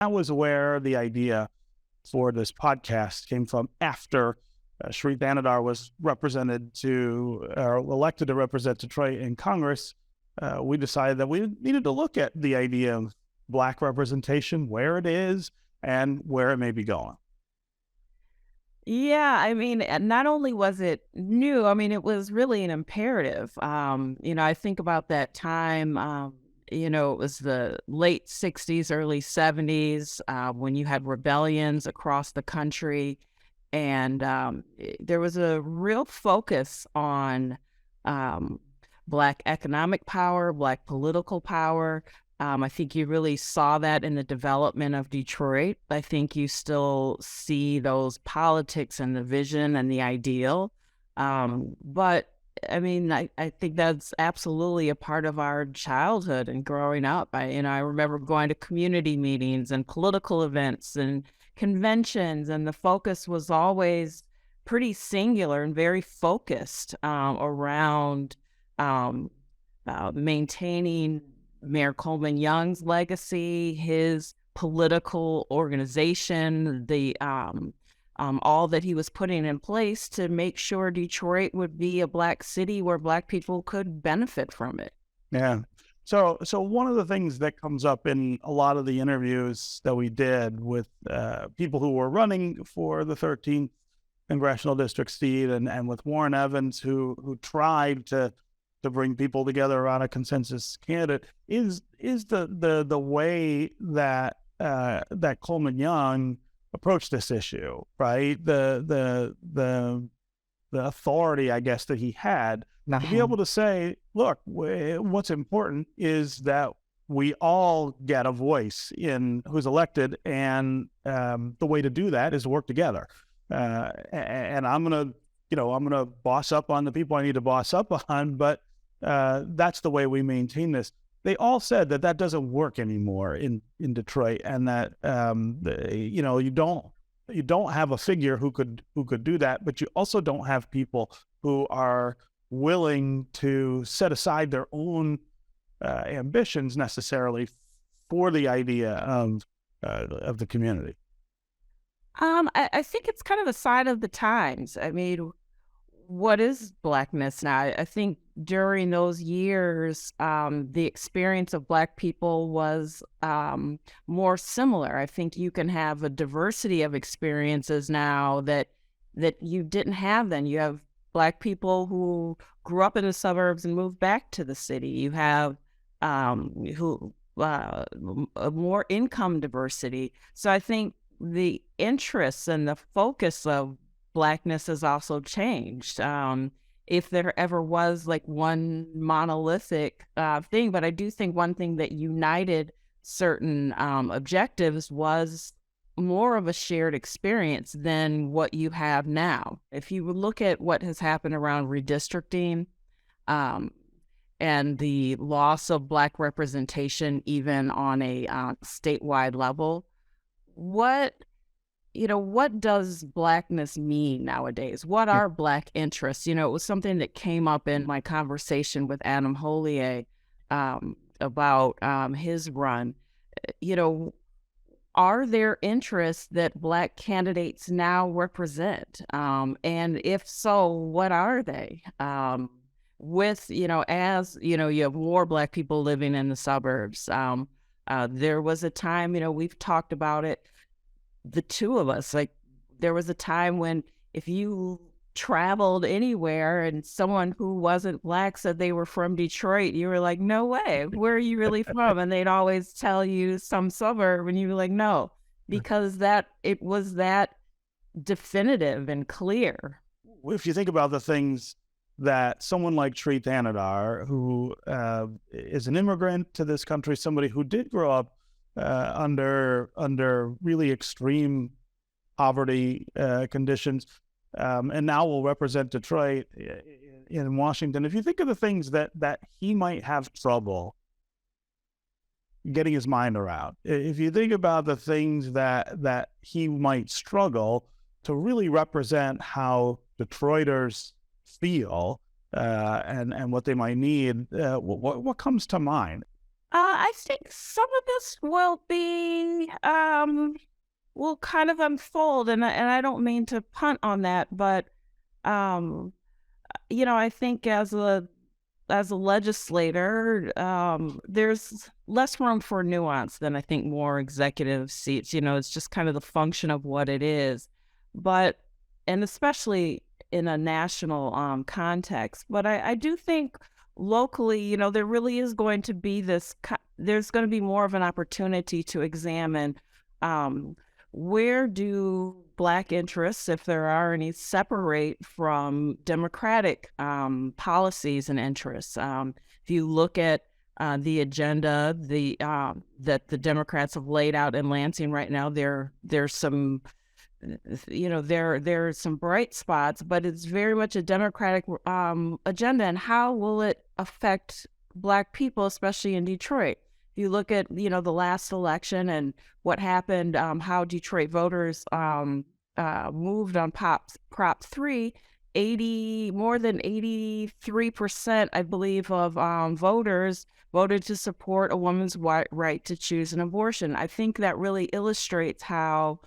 That was where the idea for this podcast came from after Shri Thanedar was elected to represent Detroit in Congress. We decided that we needed to look at the idea of Black representation, where it is, and where it may be going. Yeah, I mean, not only was it new, I mean, it was really an imperative. I think about that time, it was the late 60s, early 70s, when you had rebellions across the country. And there was a real focus on Black economic power, Black political power. I think you really saw that in the development of Detroit. I think you still see those politics and the vision and the ideal. But I mean, I think that's absolutely a part of our childhood and growing up. I remember going to community meetings and political events and conventions, and the focus was always pretty singular and very focused around maintaining Mayor Coleman Young's legacy, his political organization, the all that he was putting in place to make sure Detroit would be a Black city where Black people could benefit from it. Yeah. So one of the things that comes up in a lot of the interviews that we did with people who were running for the 13th Congressional District seat and with Warren Evans, who tried to bring people together around a consensus candidate, is the way that that Coleman Young approached this issue, right? The authority, I guess, that he had to be able to say, look, what's important is that we all get a voice in who's elected, and the way to do that is work together. And I'm gonna boss up on the people I need to boss up on, but that's the way we maintain this. They all said that doesn't work anymore in Detroit, and that you don't have a figure who could do that, but you also don't have people who are willing to set aside their own ambitions necessarily for the idea of the community. I think it's kind of a sign of the times. I mean, what is Blackness now? I think during those years, the experience of Black people was more similar. I think you can have a diversity of experiences now that you didn't have then. You have Black people who grew up in the suburbs and moved back to the city. You have a more income diversity. So I think the interests and the focus of Blackness has also changed. If there ever was like one monolithic thing, but I do think one thing that united certain objectives was more of a shared experience than what you have now. If you look at what has happened around redistricting and the loss of Black representation, even on a statewide level, what does Blackness mean nowadays? What are Black interests? It was something that came up in my conversation with Adam Hollier about his run. Are there interests that Black candidates now represent? And if so, what are they? As you have more Black people living in the suburbs. There was a time, we've talked about it, the two of us, like there was a time when if you traveled anywhere and someone who wasn't Black said they were from Detroit, you were like, no way, where are you really from? And they'd always tell you some suburb, and you were like, no, because it was that definitive and clear. If you think about the things that someone like Shri Thanedar, who is an immigrant to this country, somebody who did grow up under really extreme poverty conditions, and now will represent Detroit in Washington. If you think of the things that he might have trouble getting his mind around, if you think about the things that he might struggle to really represent how Detroiters feel and what they might need, what comes to mind? I think some of this will kind of unfold, and I don't mean to punt on that, but um, I think as a legislator, there's less room for nuance than I think more executive seats. It's just kind of the function of what it is, but and especially in a national context. But I do think locally, there really is going to be there's going to be more of an opportunity to examine um, where do Black interests, if there are any, separate from Democratic policies and interests. If you look at the agenda that the Democrats have laid out in Lansing right now, there's some there are some bright spots, but it's very much a Democratic agenda. And how will it affect Black people, especially in Detroit? If you look at the last election and what happened, how Detroit voters moved on Prop 3, more than 83%, I believe, of voters voted to support a woman's right to choose an abortion. I think that really illustrates how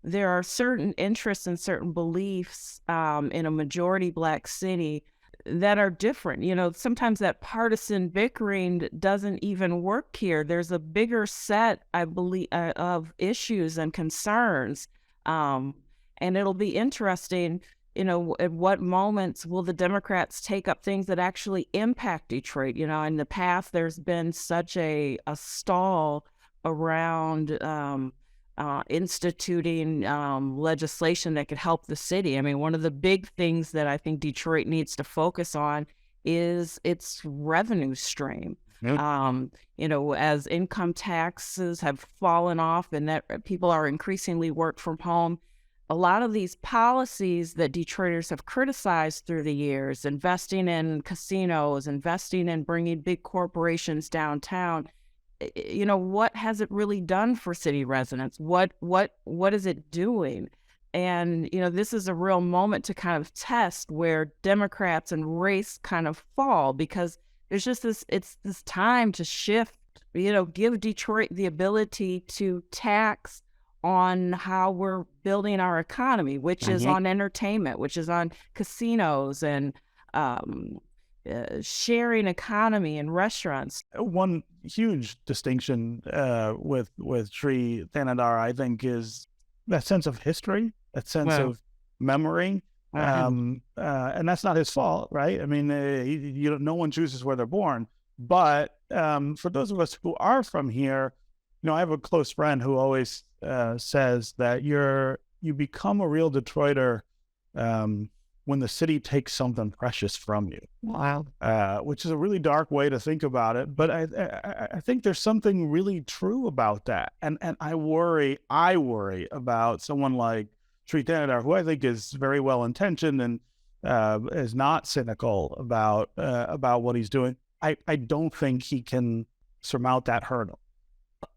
there are certain interests and certain beliefs in a majority Black city that are different. Sometimes that partisan bickering doesn't even work here. There's a bigger set, I believe, of issues and concerns. And it'll be interesting, at what moments will the Democrats take up things that actually impact Detroit? In the past, there's been such a stall around instituting legislation that could help the city. I mean, one of the big things that I think Detroit needs to focus on is its revenue stream. Yep. As income taxes have fallen off and that people are increasingly work from home, a lot of these policies that Detroiters have criticized through the years, investing in casinos, investing in bringing big corporations downtown, what has it really done for city residents? What is it doing? And, this is a real moment to kind of test where Democrats and race kind of fall, because there's just it's this time to shift, give Detroit the ability to tax on how we're building our economy, which is on entertainment, which is on casinos and sharing economy and restaurants. One huge distinction with Shri Thanedar, I think, is that sense of history, that sense of memory. And that's not his fault, right? I mean, no one chooses where they're born. But for those of us who are from here, I have a close friend who always says that you become a real Detroiter when the city takes something precious from you. Wow. Which is a really dark way to think about it. But I think there's something really true about that. And I worry about someone like Shri Thanedar, who I think is very well intentioned and is not cynical about what he's doing. I don't think he can surmount that hurdle.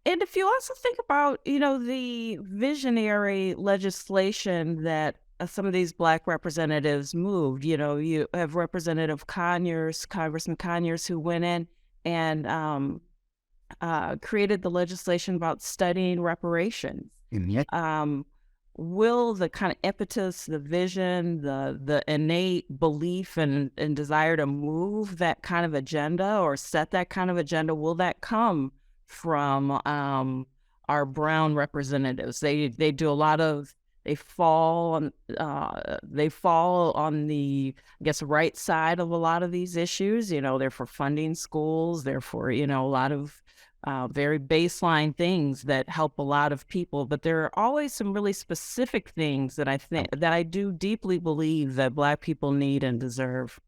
And if you also think about, the visionary legislation that some of these Black representatives moved, you have Representative Congressman Conyers, who went in and created the legislation about studying reparations. Will the kind of impetus, the vision, the innate belief and desire to move that kind of agenda or set that kind of agenda, will that come from our brown representatives? They do a lot of, they fall on the, I guess, right side of a lot of these issues. They're for funding schools. They're for, a lot of very baseline things that help a lot of people. But there are always some really specific things that I do deeply believe that Black people need and deserve.